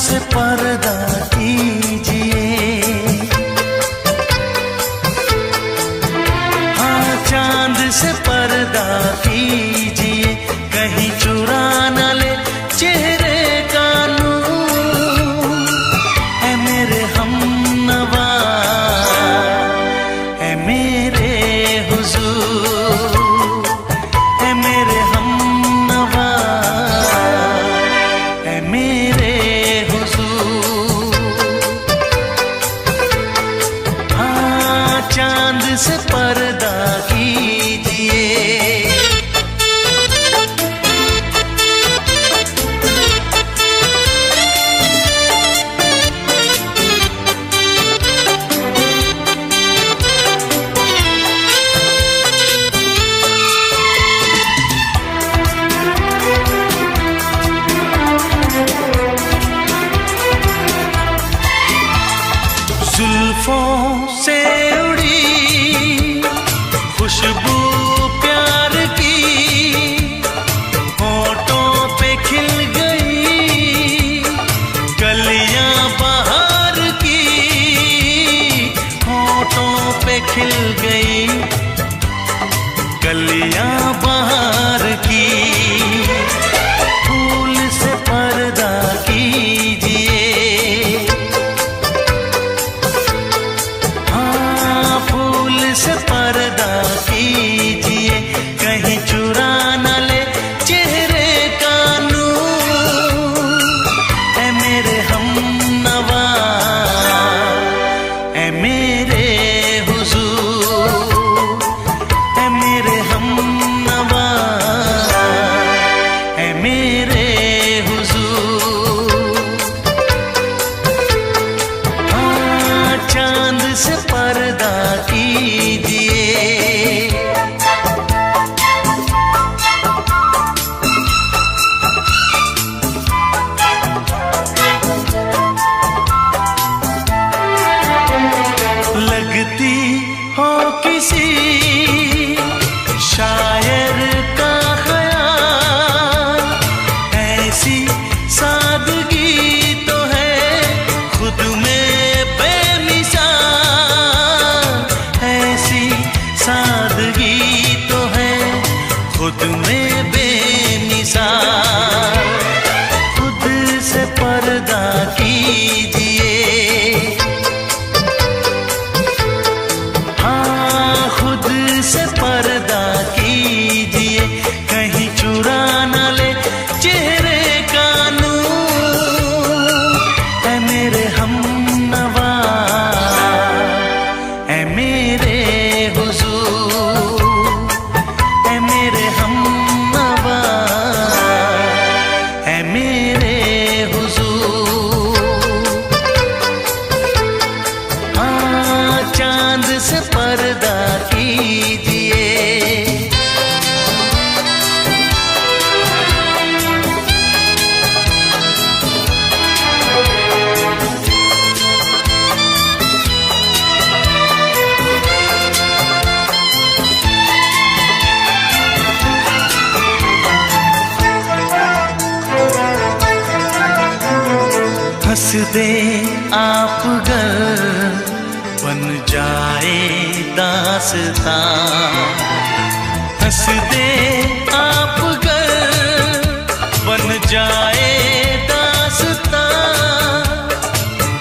से पर्दा कीजिए, हाँ चांद से पर्दा कीजिए, कहीं चुरा न ले चेहरे का नूर। है मेरे हमनवा, है मेरे हुजूर, है मेरे हमनवा, है मेरे हुजूर। हाँ चांद से पर्दा कीजिए। जुल्फों से उड़ी खुशबू प्यार की, होठों पे खिल गई कलियां बहार की, होठों पे खिल गई कलियां बहार की। फूल से पर्दा कीजिए, से पर्दा कीजिए, कहीं चुरा न ले चेहरे का नूर। है मेरे हमनवा, है मेरे हुजूर, है मेरे हमनवा, है मेरे हुजूर। हाँ चांद से पर्दा कीजिए। लगती हो किसी शायर का ख्याल, ऐसी सादगी तो है खुद में बेमिसाल, ऐसी सादगी तो है खुद में बेमिसाल। खुद से पर्दा कीजिए, हाँ खुद से पर्दा कीजिए, कहीं चुरा न ले चेहरे का नूर। है मेरे हमनवा, है मेरे हुजूर, है मेरे हमनवा, है मेरे हुजूर। हाँ चांद से पर्दा कीजिए। हंस दे आप गर बन जाए दास्तां, हंस दे आप गर बन जाए दास्तां।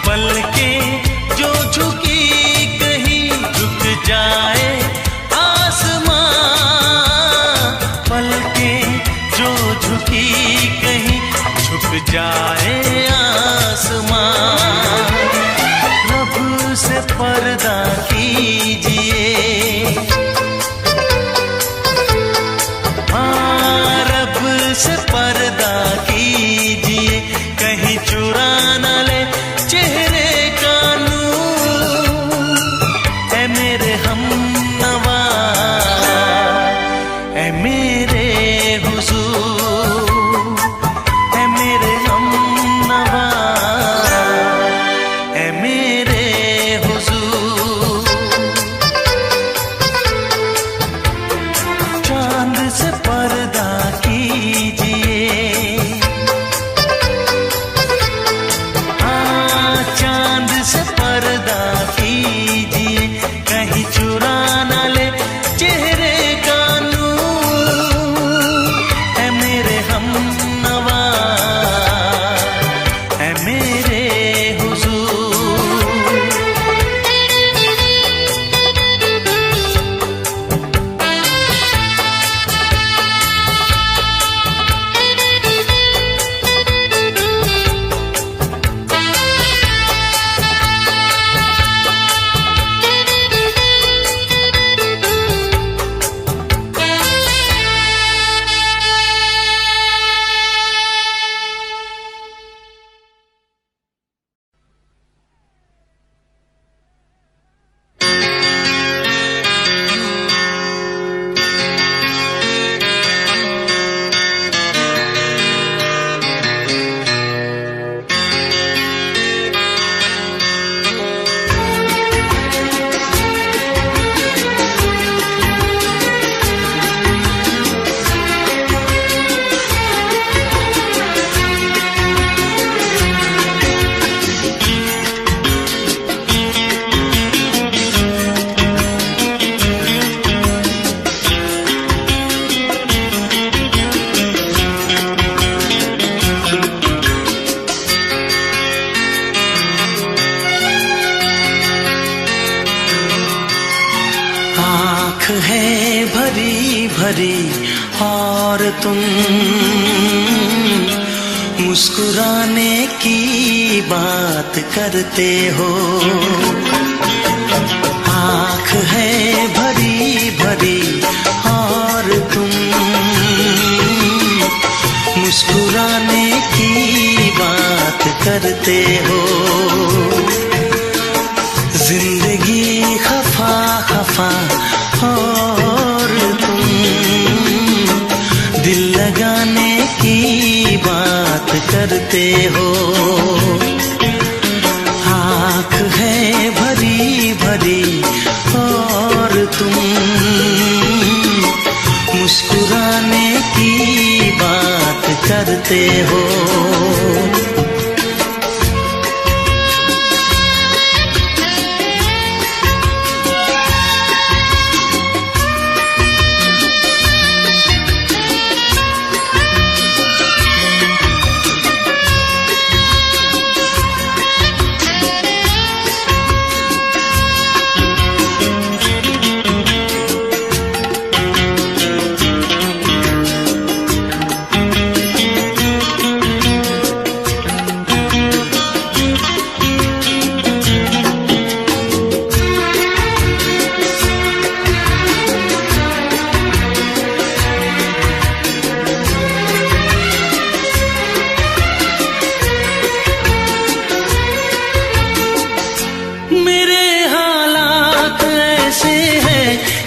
पलकें जो झुकी कहीं झुक जाए आसमां, पलकें जो झुकी कहीं झुक जाए आसमां। रब से पर्दा कीजिए, हाँ रब से पर्दा कीजिए, कहीं चुरा न ले चेहरे का नूर। है मेरे हमनवा, है मेरे हुजूर, है मेरे हम भरी और तुम मुस्कुराने की बात करते हो। आँख है भरी भरी और तुम मुस्कुराने की बात करते हो। जिंदगी खफा खफा और तुम दिल लगाने की बात करते हो। आँख है भरी भरी और तुम मुस्कुराने की बात करते हो।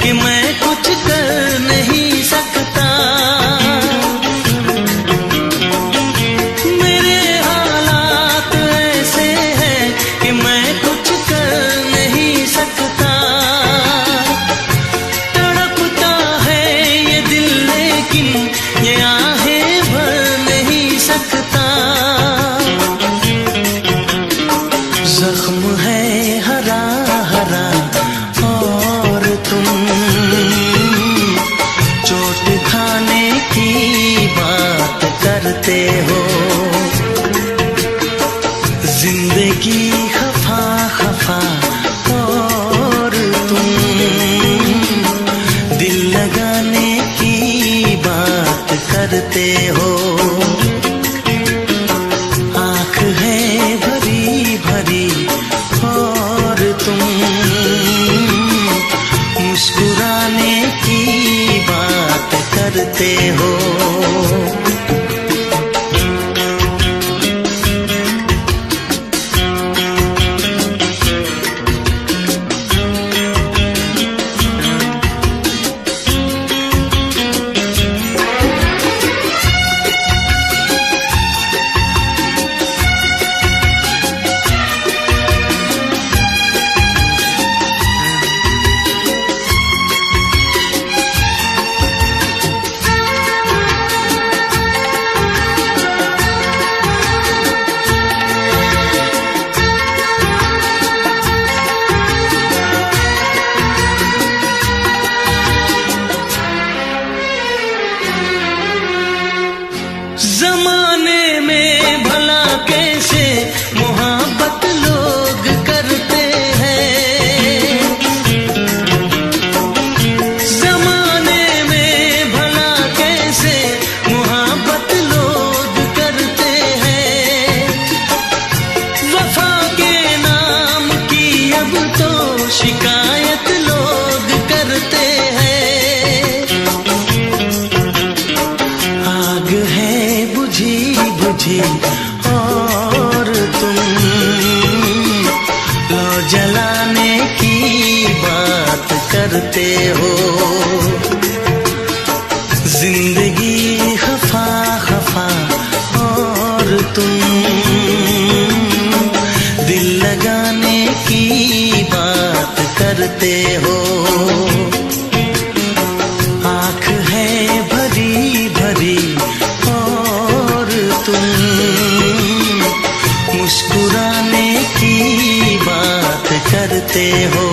कि मैं कुछ कर नहीं सकता। मेरे हालात ऐसे हैं कि मैं कुछ कर नहीं सकता। तड़पता है ये दिल लेकिन ये आहें भर नहीं सकता। जख्म है हरा हरा और तुम चोट खाने की बात करते हो। जिंदगी खफा खफा और तुम दिल लगाने की बात करते हो। आँख है भरी भरी और तुम मुस्कुराने की बात करते हो। जमाने में भला कैसे मोहब्बत लोग करते हैं। जमाने में भला कैसे मोहब्बत लोग करते हैं। वफा के नाम की अब तो शिकायत लोग करते हैं। आग है बुझी बुझी और तुम लो जलाने की बात करते हो। जिंदगी खफा खफा और तुम दिल लगाने की बात करते हो। आँख है भरी भरी और तुम मुस्कुराने की बात करते हो।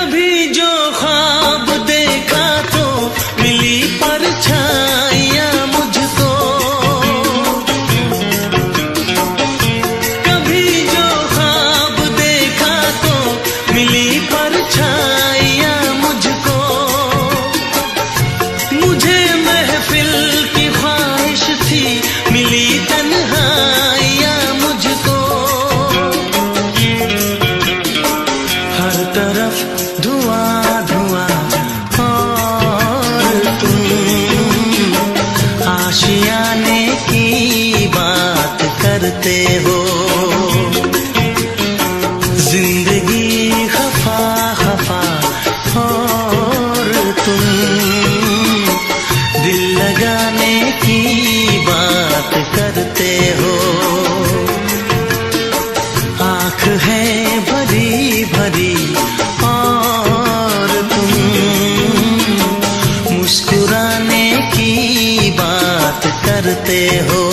कभी जो ख्वाब देखा तो मिली परछाइयां मुझको, कभी जो ख्वाब देखा तो मिली परछाइयां मुझको, मुझे महफिल की ख्वाहिश थी मिली तन्हाइयां मुझको, हर तरफ धुआं धुआं और तुम आशियाने की बात करते हो, जिंदगी खफा खफा और तुम दिल लगाने की बात करते हो, आँख है भरी भरी और तुम मुस्कुराने की बात करते हो।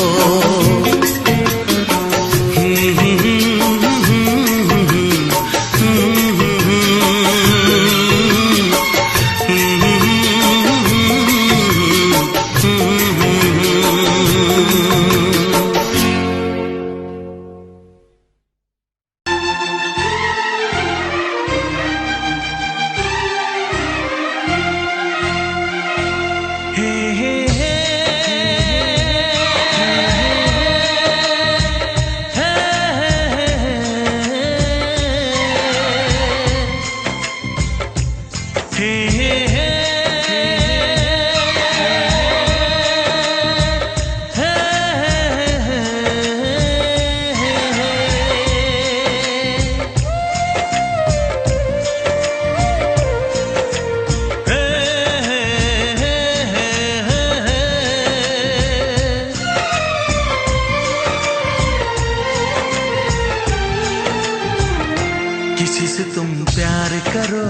किसी से तुम प्यार करो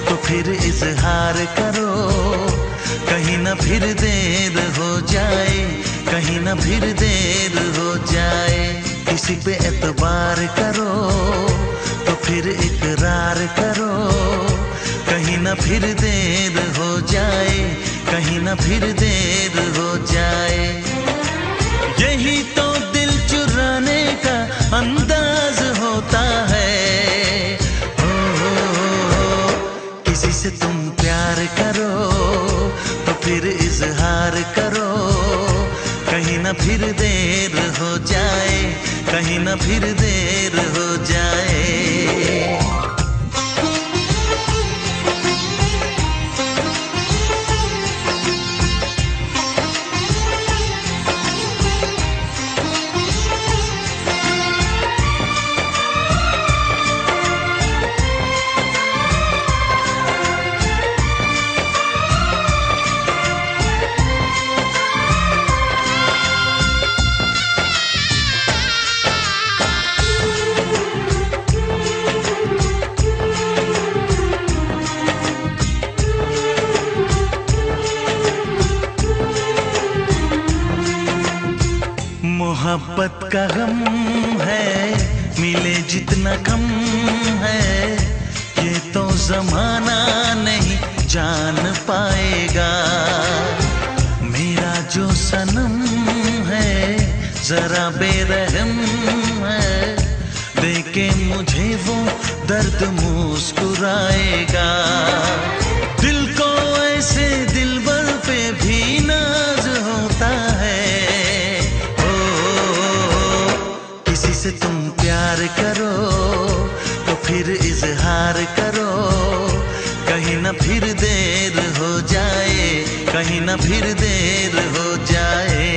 तो फिर इजहार करो, कहीं ना फिर देर हो जाए, कहीं ना फिर देर हो जाए, किसी पे एतबार करो तो फिर इकरार करो, कहीं ना फिर देर हो जाए, कहीं ना फिर देर हो जाए, यही तो दिल चुराने का अंदाज होता है। किसी से तुम प्यार करो तो फिर इजहार करो, कहीं ना फिर देर हो जाए, कहीं ना फिर देर हो जाए। मोहब्बत का गम है मिले जितना कम है, ये तो जमाना नहीं जान पाएगा, मेरा जो सनम है जरा बेरहम है, देके मुझे वो दर्द मुस्कुराएगा, दिल को ऐसे दिलबर पे भी नाज होता है। किसी से तुम प्यार करो तो फिर इजहार करो, कहीं ना फिर देर हो जाए, कहीं ना फिर देर हो जाए।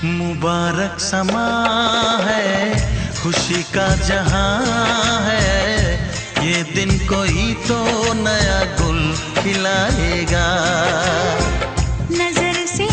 मुबारक समा है, खुशी का जहां है, ये दिन कोई तो नया गुल खिलाएगा, नजर से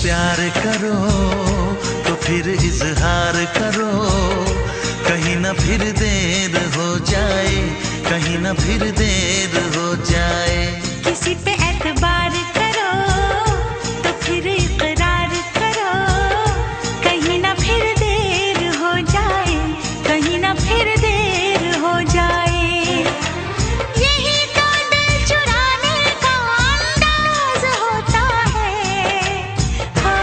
प्यार करो तो फिर इजहार करो, कहीं ना फिर देर हो जाए, कहीं ना फिर देर हो जाए। किसी पे एतबार करो तो फिर इकरार करो, कहीं ना फिर देर हो जाए, कहीं ना फिर देर हो जाए। यही तो दिल चुराने का अंदाज होता है। हो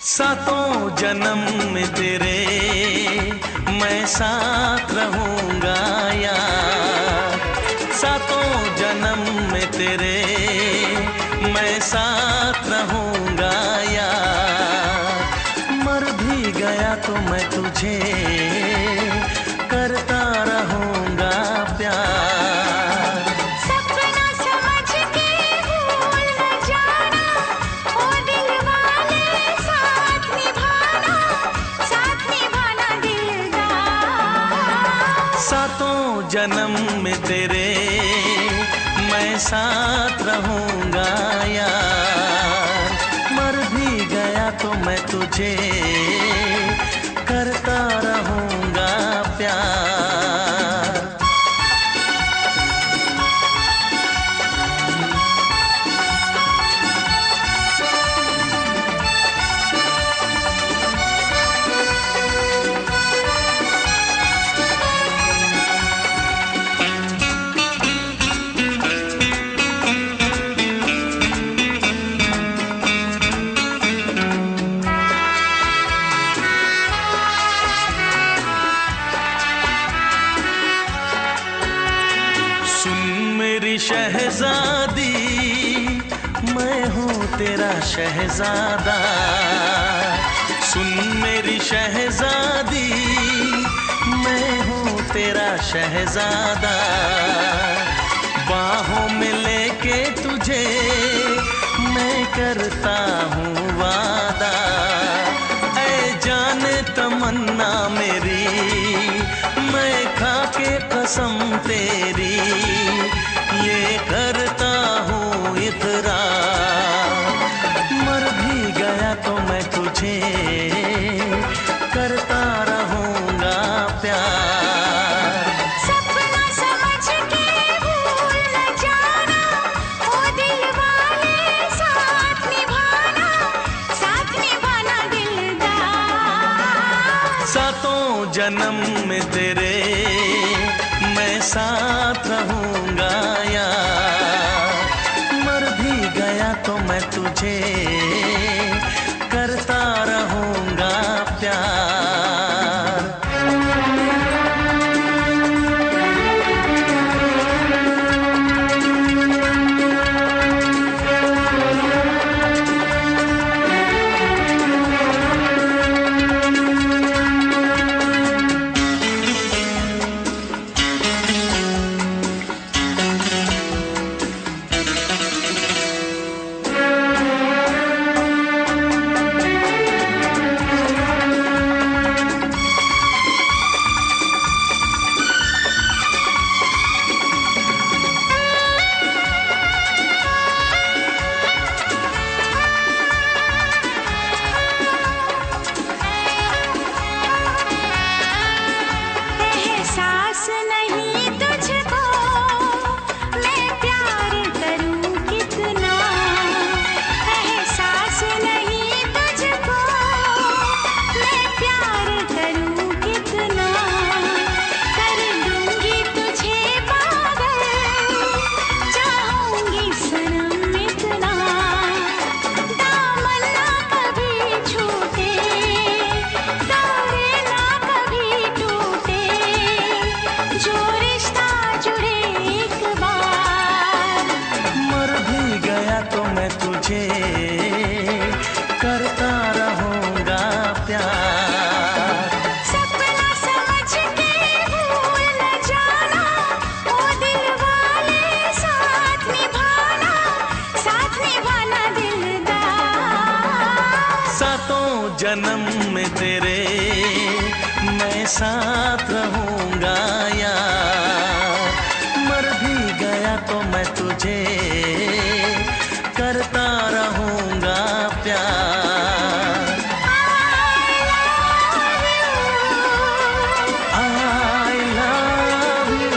सातों जन्म में तेरे मैं साथ रहूंगा यार, सातों जन्म में तेरे मैं साथ रहूंगा यार। मर भी गया तो मैं तुझे करता रहूंगा प्यार। सपना समझ के भूल न जाना, ओ दिल वाले साथ निभाना, साथ निभाना दिलदार। सातों जन्म में तेरे मैं साथ रहूंगा यार। मर भी गया तो मैं तुझे करता रहूंगा प्यार। शहजादी मैं हूँ तेरा शहजादा, सुन मेरी शहजादी मैं हूँ तेरा शहजादा। बाहों में लेके तुझे मैं करता हूँ वादा, ऐ जाने तमन्ना मेरी मैं खा के कसम तेरी ये करता हूँ इकरार। मर भी गया तो मैं तुझे करता रहूंगा प्यार। सपना समझ के भूल न जाना, ओ दिल वाले साथ निभाना, साथ निभाना दिलदार। सातों जन्म में तेरे मैं साथ रहूंगा यार। मर भी गया तो मैं तुझे करता रहूंगा प्यार। साथ रहूंगा यार। मर भी गया तो मैं तुझे करता रहूंगा प्यार। I love you।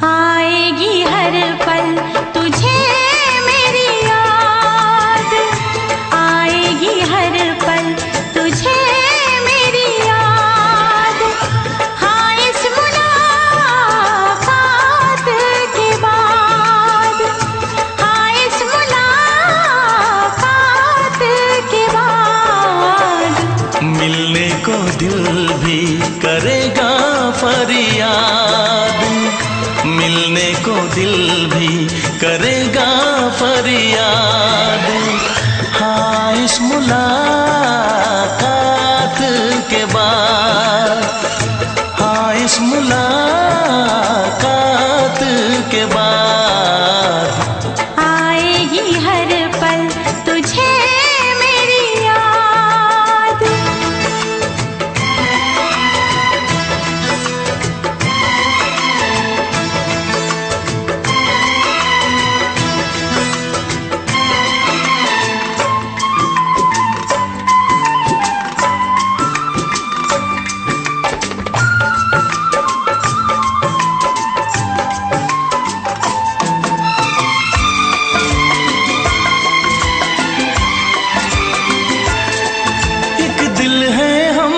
आएगी हर पल तुझे मेरी याद, आएगी हर पल तुझे मेरी याद। हाँ इस मुलाकात के बाद, हाँ इस मुलाकात के बाद मिलने को दिल भी करेगा फरियाद, मिलने को दिल भी करेगा फरियाद। हाँ इस मुलाकात के बाद, हाँ इस मुलाकात के बाद आएगी हर पल तुझे मेरी याद। एक दिल है हम,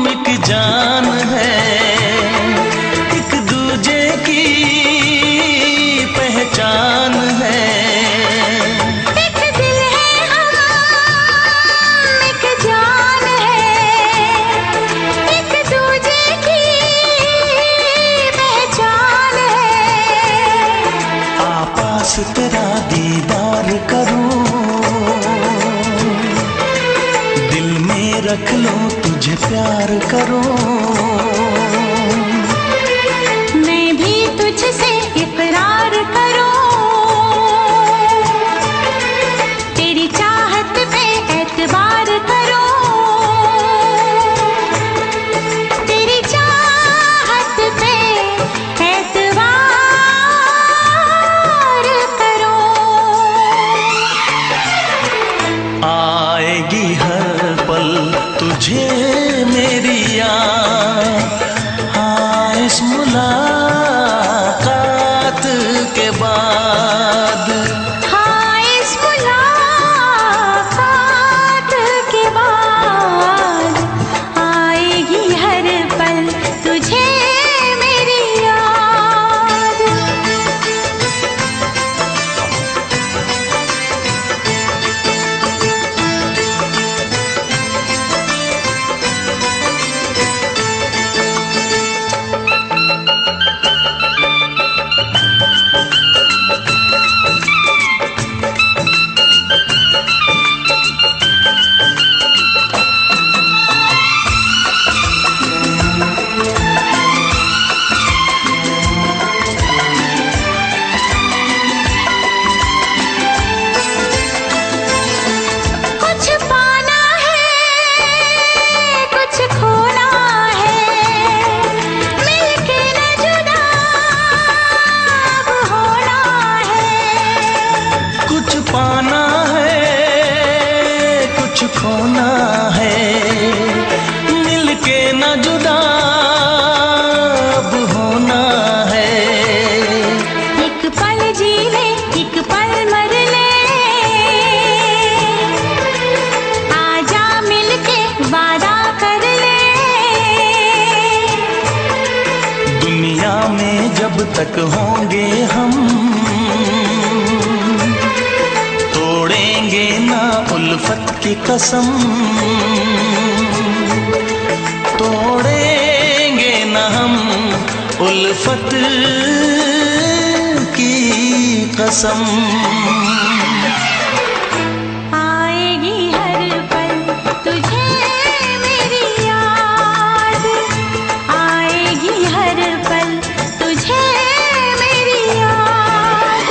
एक जान है, एक दूजे की पहचान है। एक दिल है हम, एक जान है, एक दूजे की पहचान है। आपास तेरा दीदार करूं, दिल में रख लूं तुझे प्यार करूं। मैं भी तुझसे इकरार करूं, तेरी चाहत पे एतबार करूं, तेरी चाहत पे एतबार करूं। आएगी हर पल तुझे मेरी याद। हाँ इस मुलाकात के बाद, हाँ इस मुलाकात के बाद आएगी हर पल तुझे मेरी याद। कुछ पाना है, कुछ खोना है, मिलके न जुदा अब होना है। कुछ पाना है, कुछ खोना है, मिलके न जुदा अब होना है। एक पल जी ले, एक पल मर ले, आजा मिलके वादा कर ले। दुनिया में जब तक होंगे हम, तोड़ेंगे ना उल्फत की कसम। तोड़ेंगे न हम उल्फत की कसम। आएगी हर पल तुझे मेरी याद, आएगी हर पल तुझे मेरी याद।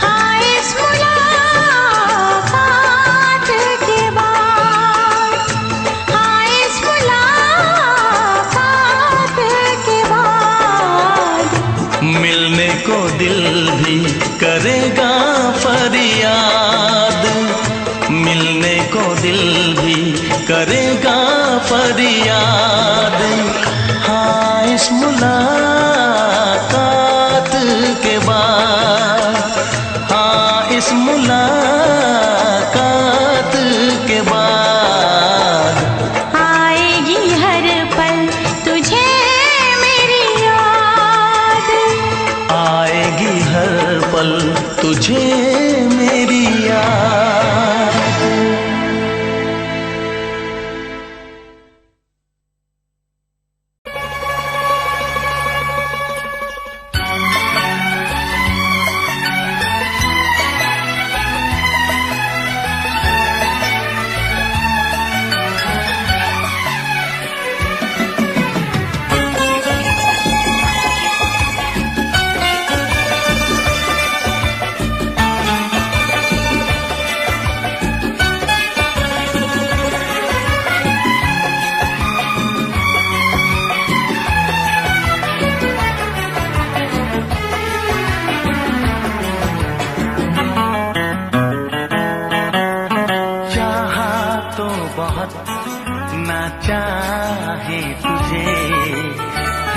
हाँ इस मुलाकात के बाद, हाँ इस मुलाकात के बाद मिलने को दिल भी करेगा फरियाद, मिलने को दिल भी करेगा फरियाद। हाँ इस मुलाकात के बाद, हाँ इस मुलाकात के बाद आएगी हर पल तुझे मेरी याद, आएगी हर पल तुझे मेरी याद। ना चाहे तुझे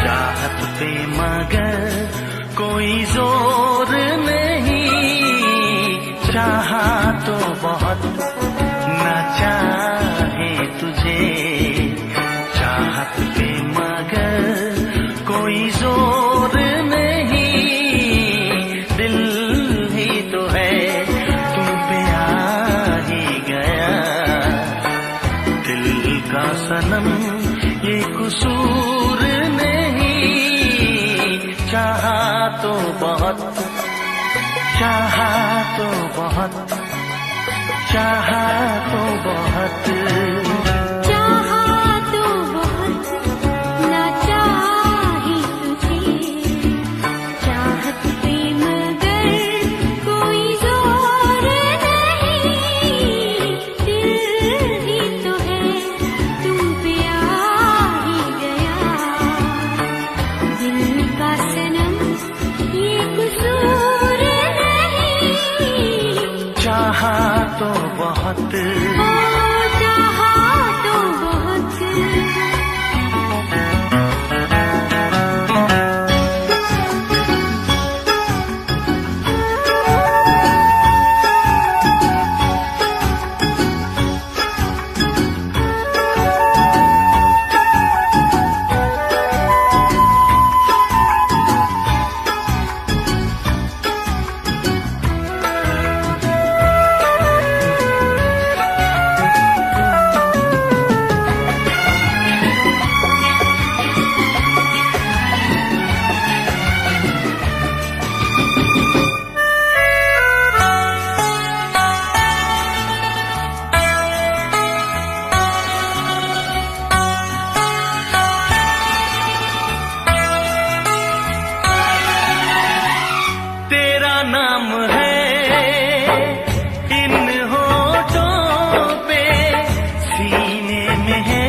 चाहत पे मगर कोई जोर नहीं, चाहा तो बहुत ना चाहे तुझे चाहत पे मगर कोई जोर नहीं। दिल ही तो है तुम पे आ ही गया, दिल का सनम ये कसूर नहीं। चाहा तो बहुत, चाहा तो बहुत, चाहा तो बहुत, चाहा तो बहुत ना चाहे तुझे चाहत पे मगर कोई जोर नहीं। दिल ही तो है तुम पे आ ही गया, दिल का सनम ये कसूर नहीं। चाहा तो बहुत, चाहा तो बहुत। तेरा नाम है इन होठों पे, सीने में है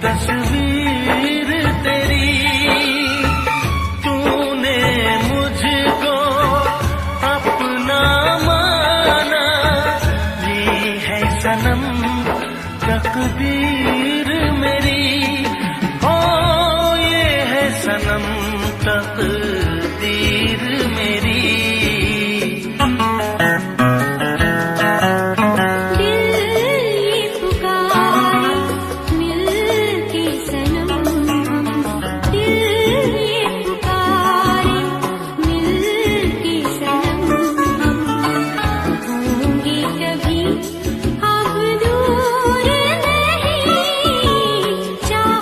तस्वीर तेरी। तूने मुझको अपना माना, ये है सनम तकदीर मेरी। ओ ये है सनम तकदीर मेरी। दिल ये पुकारे मिल के सनम, दिल ये पुकारे मिल के सनम। होंगे कभी अब दूर नहीं, चाहा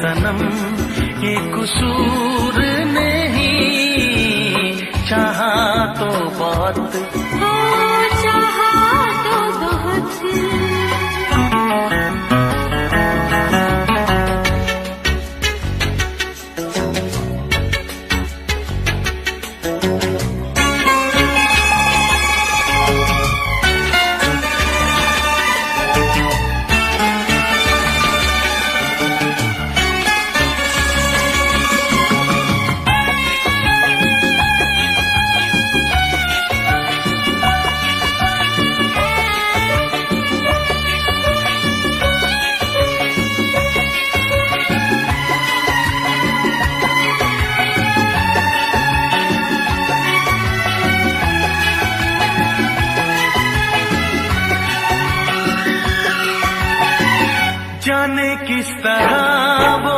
सनम ये कसूर नहीं, चाहा तो बहुत हो चाहा तो बहुत। जाने किस तरह वो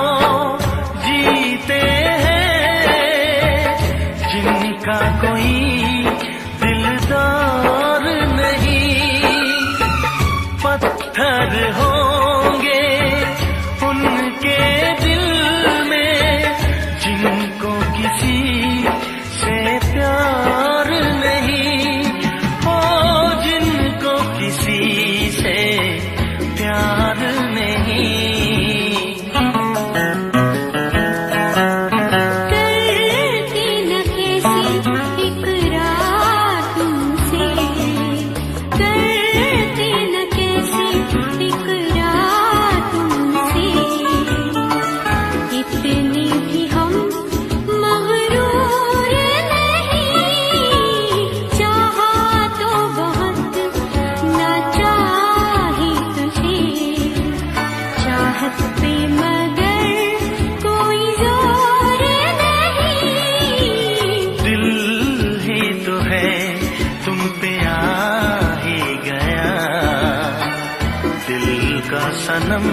जीते हैं जिनका कोई दिलदार नहीं, पत्थर होंगे उनके दिल में जिनको किसी से प्यार नहीं, ओ जिनको किसी से प्यार नहीं। करती न कैसी इकरार तुमसे, करती न कैसी इकरार तुमसे, इतने भी हम मगरूर नहीं, चाहा तो बहुत ना चाही तुझे, चाहत पे मगर कोई जोर नहीं। दिल ही तो है तुम पे आ ही गया, दिल का सनम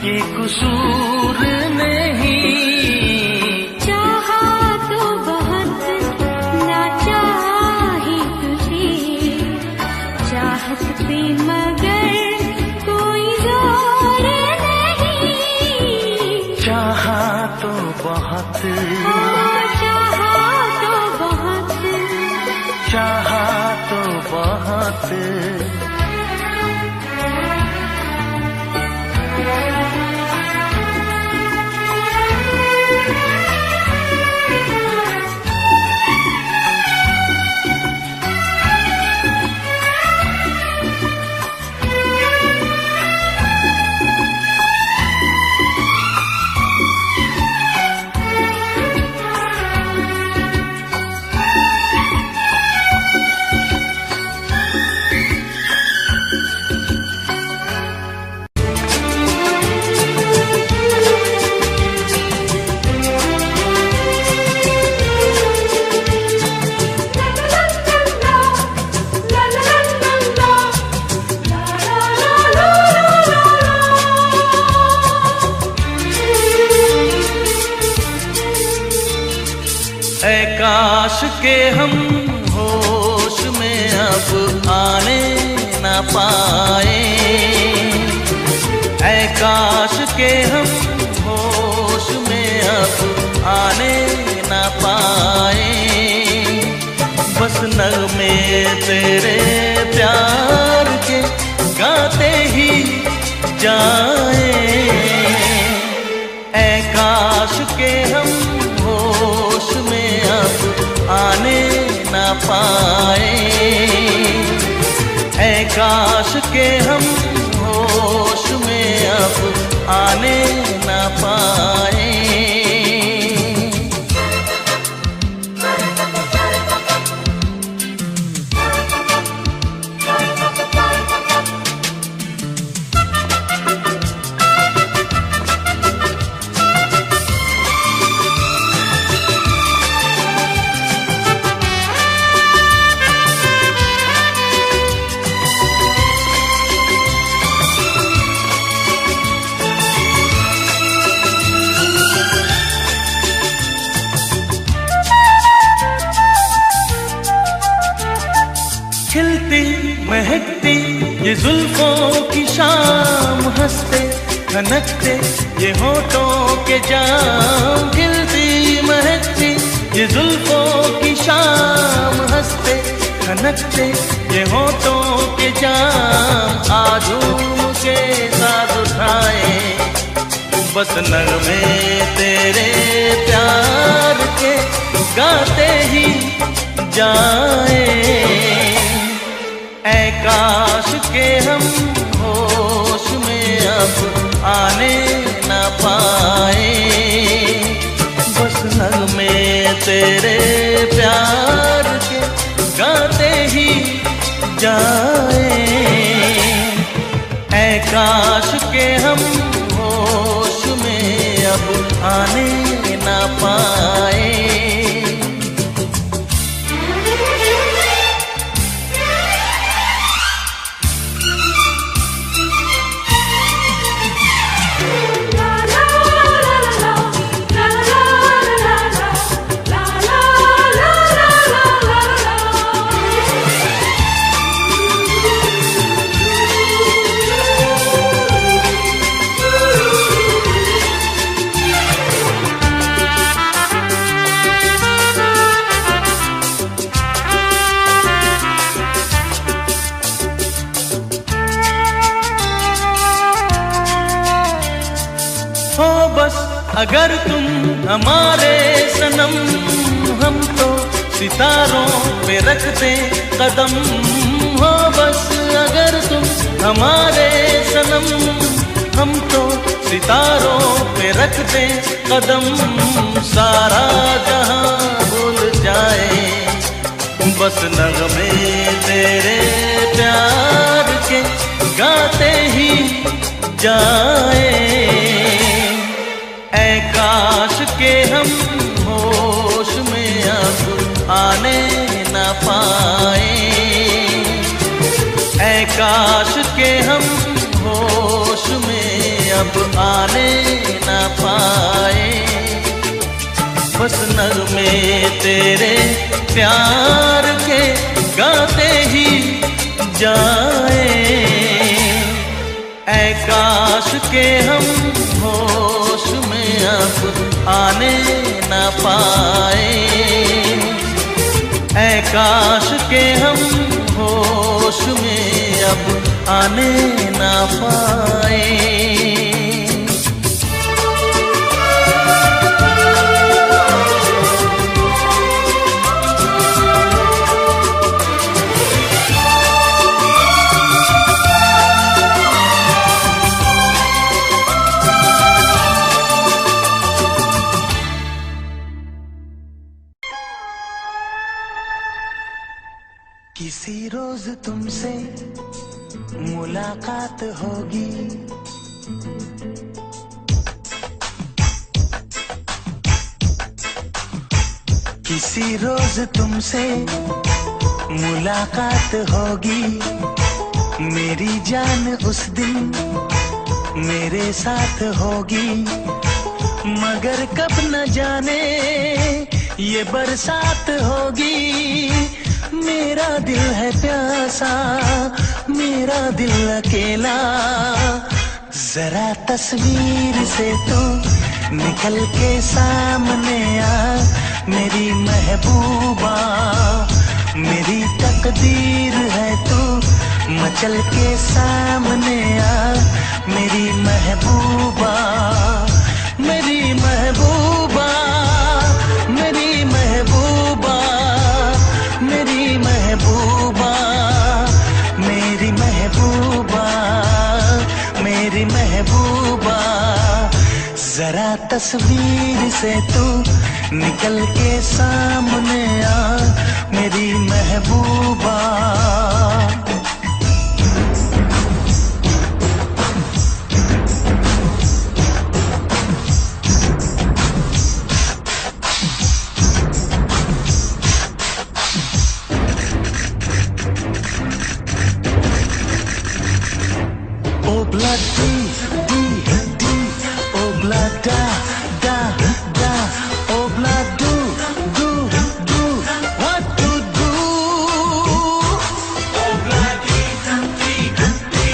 ये कसूर नहीं, चाहा तो बहुत ना चाही तुझे, चाहत पे मगर कोई जोर नहीं। चाहा तो बहुत, चाहा तो बहुत। चाहा तो बहुत। ऐ काश के हम होश में अब आने न पाए, ऐ काश के हम होश में अब आने न पाए, बस नगमे तेरे प्यार के गाते ही जाए, ऐ काश के हम होश में अब आने न पाए, ऐ काश के हम होश में अब आने न पाए। खिलती महकती ये जुल्फों की शाम, हंसते खनकते ये होठों के जाम, खिलती महकती ये जुल्फों की शाम, हंसते खनकते ये होठों के जाम, आजूम के साथ उठाए बस नगमे तेरे प्यार के गाते ही जाए। ऐ काश के हम होश में अब आने न पाए, बस नगमे तेरे प्यार के गाते ही जाए। ऐ काश के हम होश में अब आने न पाए। हो बस अगर तुम हमारे सनम, हम तो सितारों पे रख दें कदम। हो बस अगर तुम हमारे सनम, हम तो सितारों पे रख दें कदम। सारा जहां भूल जाए बस नगमे तेरे प्यार के गाते ही जाए। ऐ काश के हम होश में अब आने न पाए, ऐ काश के हम होश में अब आने न पाए, बस नगमे तेरे प्यार के गाते ही जाए। ऐ काश के हम होश में अब आने न पाए, ऐ काश के हम होश में अब आने न पाए। किसी रोज तुमसे मुलाकात होगी, किसी रोज तुमसे मुलाकात होगी। मेरी जान उस दिन मेरे साथ होगी, मगर कब न जाने ये बरसात होगी। मेरा दिल है प्यासा, मेरा दिल अकेला, जरा तस्वीर से तू निकल के सामने आ। मेरी महबूबा मेरी तकदीर है तू मचल के सामने आ। मेरी महबूबा मेरी महबूबा मेरी महबूबा मेरी महबूबा मेरी महबूबा मेरी महबूबा, जरा तस्वीर से तू निकल के सामने आ। मेरी महबूबा Obla di di di, obla da da da, obla do do do, what to do? Obla di di di,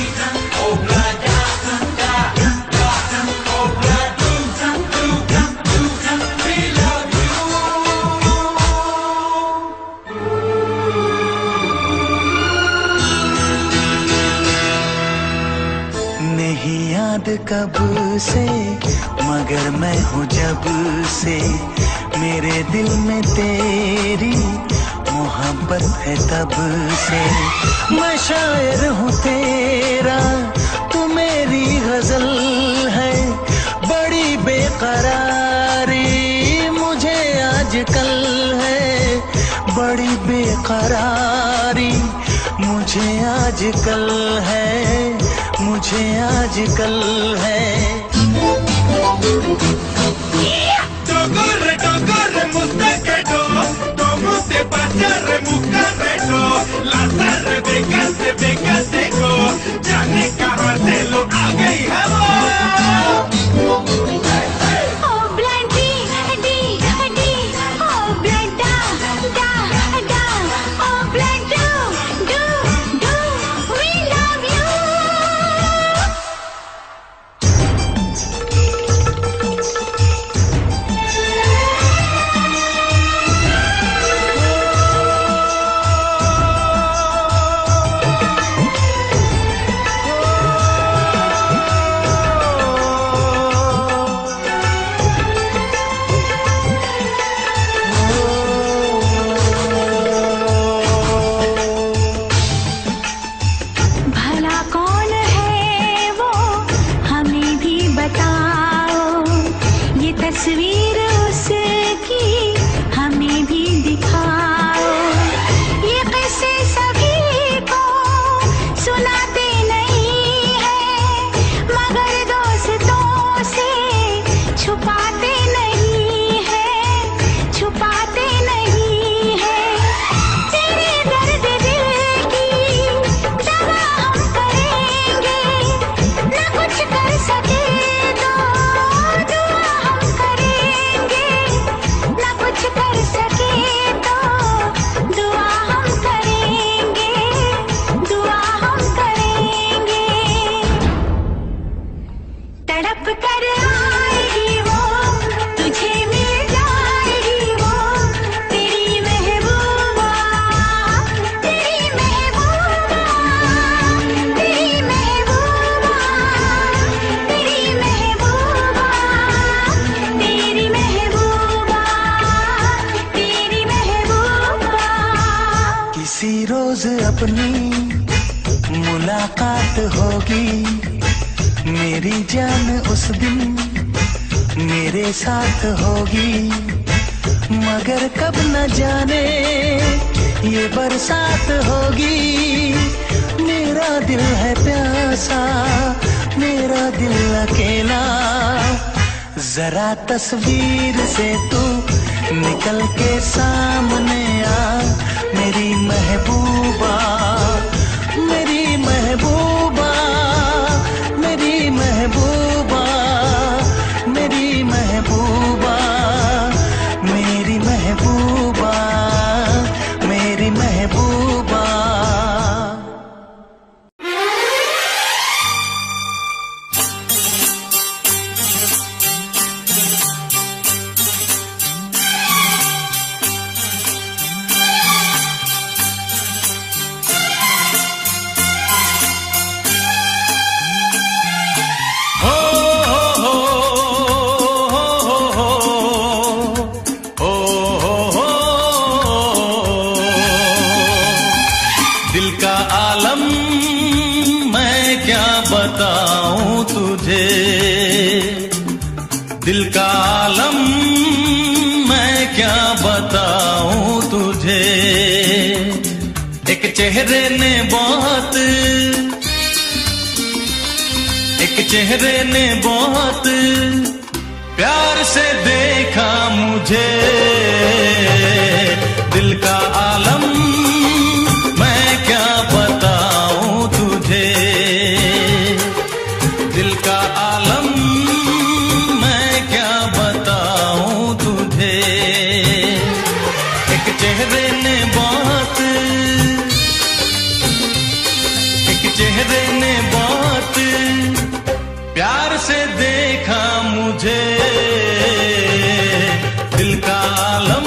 obla da da da, नहीं याद कब से, मगर मैं हूँ जब से, मेरे दिल में तेरी मोहब्बत है तब से। मैं शायर हूँ तेरा, तू मेरी गजल है, बड़ी बेकरारी मुझे आजकल है, बड़ी बेकरारी मुझे आजकल है, मुझे आजकल है। Dogorre, dogorre, mustaquedo, como te pasa, remucarredo, la tarde de go, ya ni carratelo, haga y jabo. Oh bloody, oh blood da, oh blood do, we love you. भला कौन है वो, हमें भी बताओ, ये तस्वीर उसकी हमें भी दिखाओ। ये किस्से सभी को सुनाते नहीं हैं, मगर दोस्तों से छुपाते नहीं हैं, छुपाते नहीं हैं। तेरे दर्द दिल की दवा हम करेंगे, न कुछ कर सके तो दुआ हम करेंगे, न कुछ कर सके तो दुआ हम करेंगे, दुआ हम करेंगे। तड़प कर आएगी वो, तुझे मिल जाएगी वो, तेरी महबूबा, तेरी महबूबा, तेरी महबूबा, तेरी महबूबा, तेरी महबूबा, तेरी महबूबा। किसी रोज अपनी मुलाकात होगी, मेरी जान उस दिन मेरे साथ होगी, मगर कब न जाने ये बरसात होगी। मेरा दिल है प्यासा, मेरा दिल अकेला, जरा तस्वीर से तू निकल के सामने आ, मेरी महबूबा, मेरी महबूबा, मेरी महबूबा, मेरी महबूबा, मेरी महबूबा, मेरी महबूबा। दिल का आलम मैं क्या बताऊं तुझे, दिल का आलम मैं क्या बताऊं तुझे। एक चेहरे ने बहुत, एक चेहरे ने बहुत प्यार से देखा मुझे। दिल का आलम मैं क्या बताऊं तुझे, दिल का आलम मैं क्या बताऊं तुझे। एक चेहरे ने बहुत, एक चेहरे ने बहुत प्यार से देखा मुझे। दिल का आलम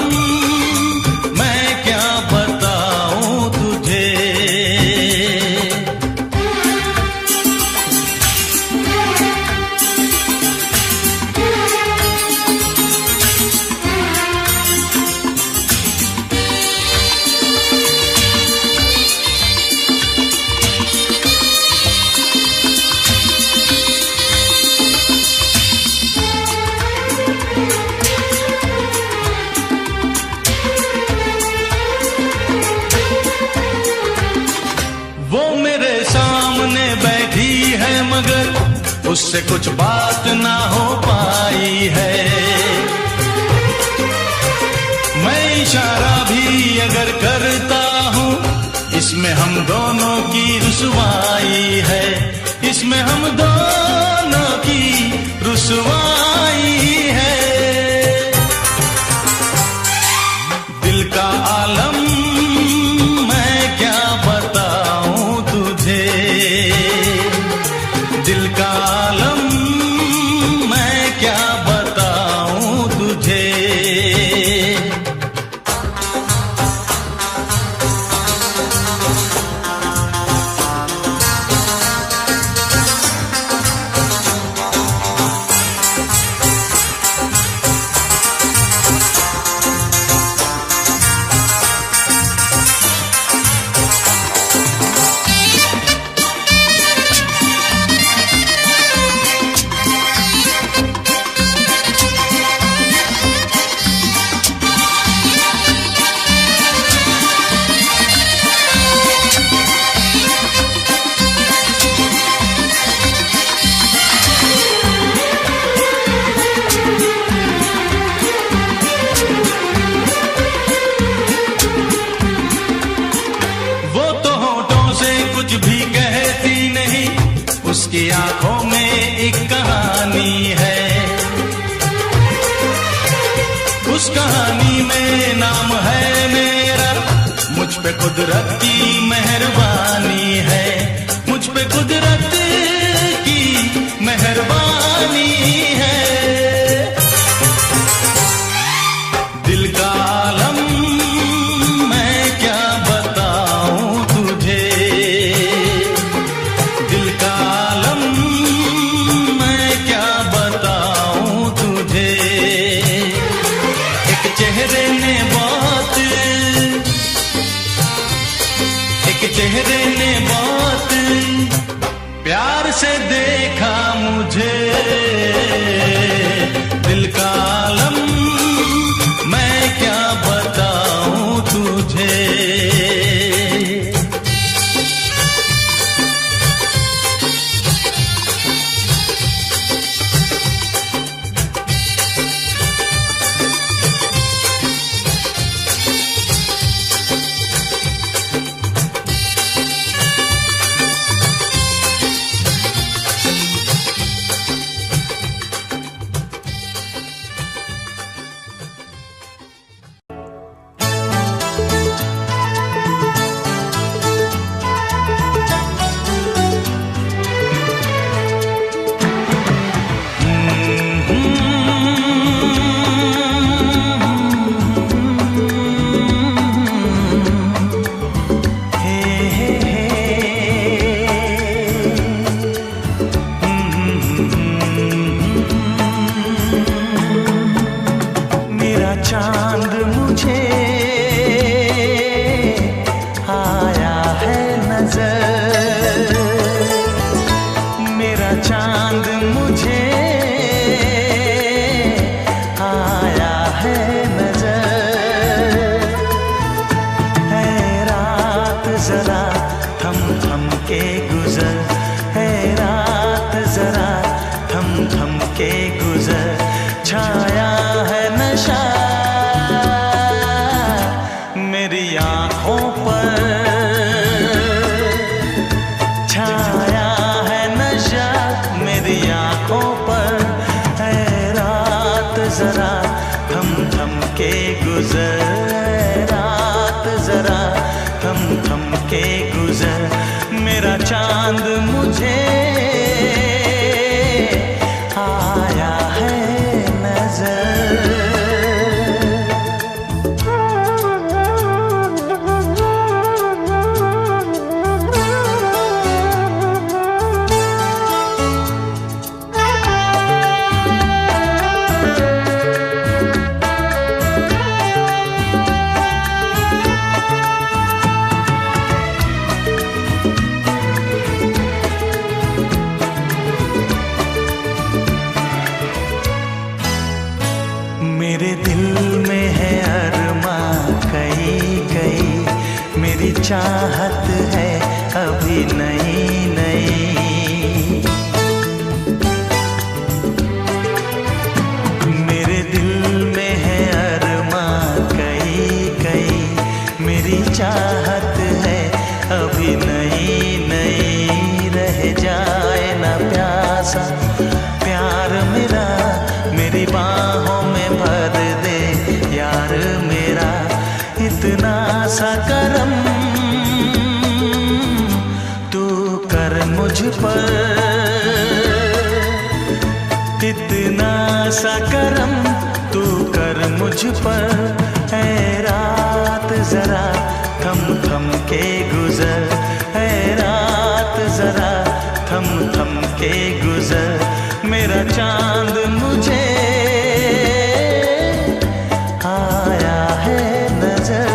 उससे कुछ बात ना हो पाई है। मैं इशारा भी अगर करता हूँ, इसमें हम दोनों की रुसवाई है, इसमें हम दोनों की रुसवाई है। दिल का आलम मैं क्या बताऊं तुझे, दिल का आलम मैं क्या बताऊं तुझे। कुछ भी कहती नहीं, उसकी आंखों में एक कहानी है, उस कहानी में नाम है मेरा। मुझ पे कुदरत की मेहरबानी है, मुझ पे कुदरत की मेहरबानी है। दिल का आलम मैं क्या बताऊं तुझे, दिल का आलम मैं क्या बताऊं तुझे। एक चेहरे ने बहुत, एक चेहरे ने बहुत प्यार से देखा मुझे। दिल का आलम मैं क्या बताऊं तुझे। चांद मुझे आया है नजर, मेरा चांद मुझे आया है नजर। है रात जरा थम थम के गुजर, है रात जरा थम थम के गुजर। छाया है नशा मेरी आँखों पर, छाया है नशा मेरी आँखों पर। है रात जरा थम थम के गुजर, रात जरा थम थम के गुजर। मेरा चांद मुझे आया है नजर। सा प्यार मेरा मेरी बाहों में भर दे यार मेरा, इतना सा करम तू कर मुझ पर, इतना सा करम तू कर मुझ पर। ऐ रात जरा थम थम के गुजर, ऐ रात जरा थम थम के गुजर, मेरा चांद मुझे आया है नजर।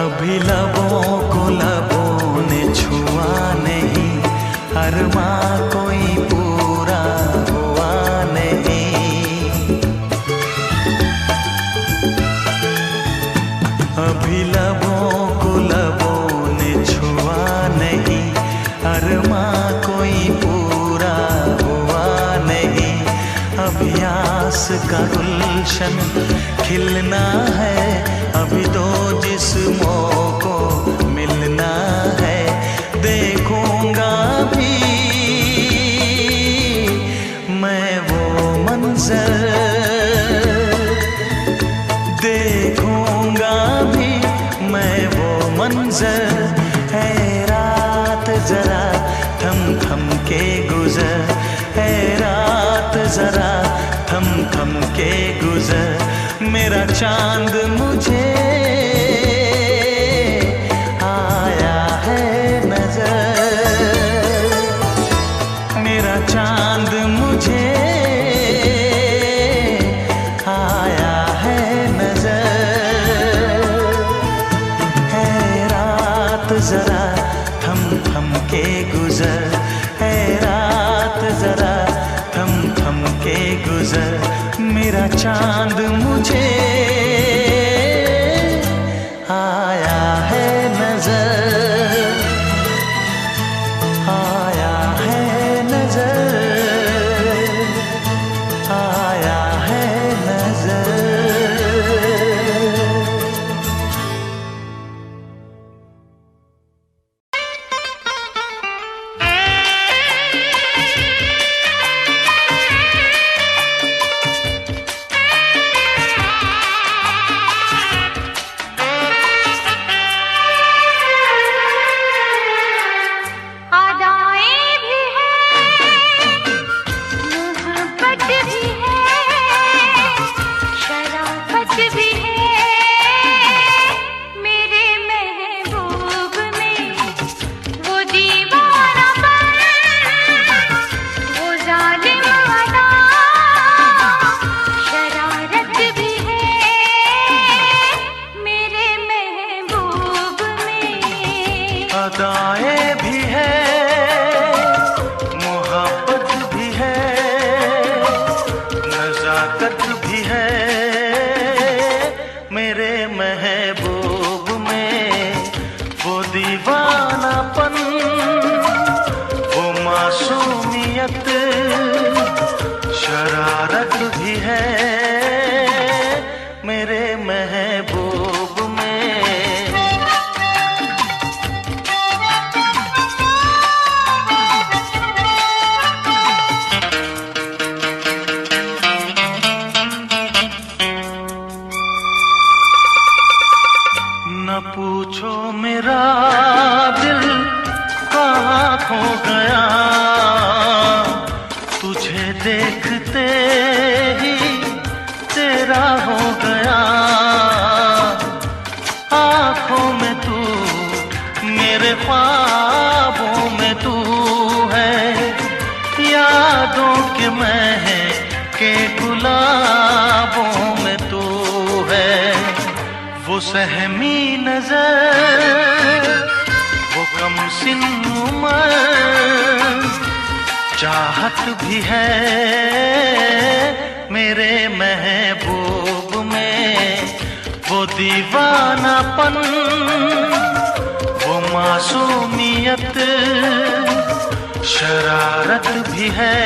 अभी लबों को लबों ने छुआ नहीं, अरमां कोई पूरा हुआ नहीं। अभी लबों को लबों ने छुआ नहीं, अरमां कोई पूरा हुआ नहीं। अभी आस का गुलशन खिलना है, अभी दो जिस्मों को मिलना है। देखूंगा भी मैं वो मंजर, देखूंगा भी मैं वो मंजर। है रात जरा थम थम के गुजर, है रात जरा थम थम के गुजर, मेरा चांद मुझे आया है नजर, मेरा चांद मुझे आया है नजर। है रात जरा थम थम के गुजर, है रात जरा थम थम के गुजर, मेरा चांद मुझे आया है नजर, आया है नजर, आया है नजर। अदाएं भी है, मोहब्बत भी है, नजाकत भी है, मेरे महबूब में वो दीवानापन, वो मासूमियत, शरारत भी है, मेरे महबूब में। न पूछो मेरा दिल कहाँ खो गया, तुझे देखते ही तेरा हो गया। वो सहमी नजर, वो कम सिन उम्र, चाहत भी है मेरे महबूब में, वो दीवानापन, वो मासूमियत, शरारत भी है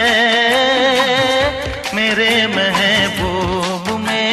मेरे महबूब में।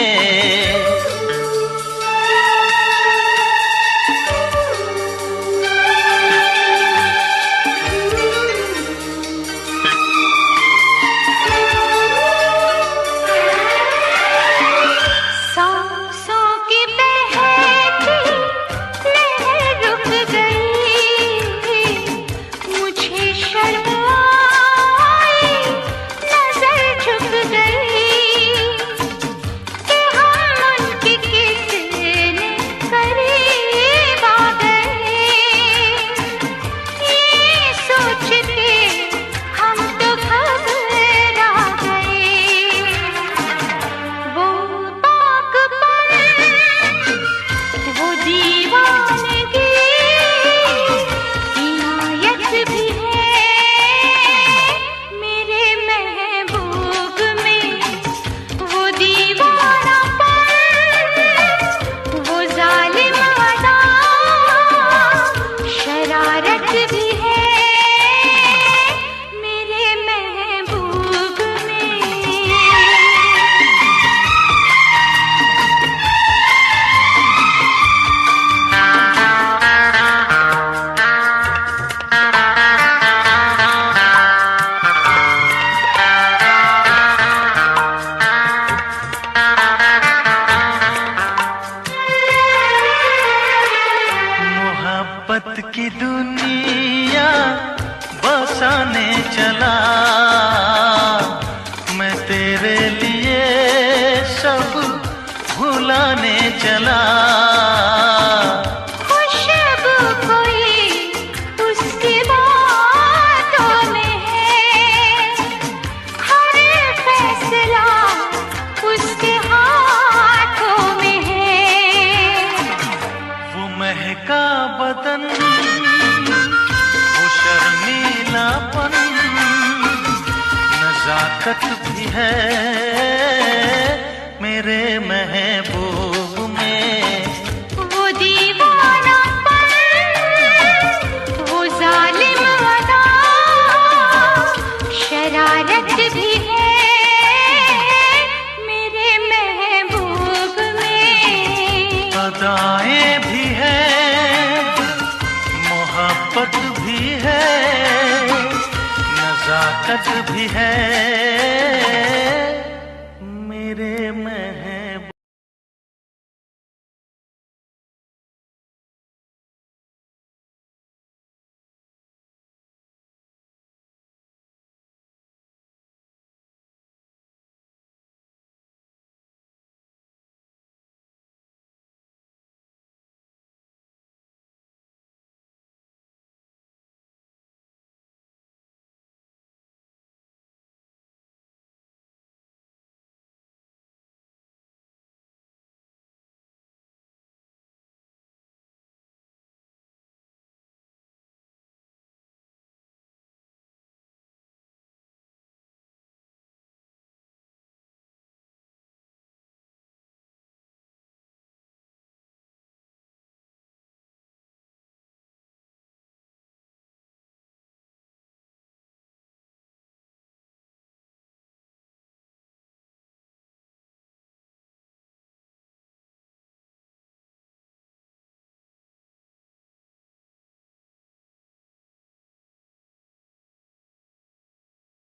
मोहब्बत की दुनिया बसाने चला मैं, तेरे लिए सब भुलाने चला। खुशबू कोई उसकी बातों में है, हर फैसला उसके हाथों में है। वो महका बदन, वो शर्मीलापन, नजाकत भी है मेरे महबूब में। वो दीवानापन, वो जालिम अदा, शरारत भी है मेरे महबूब में। अदाएं भी है, मोहब्बत भी है, नजाकत भी है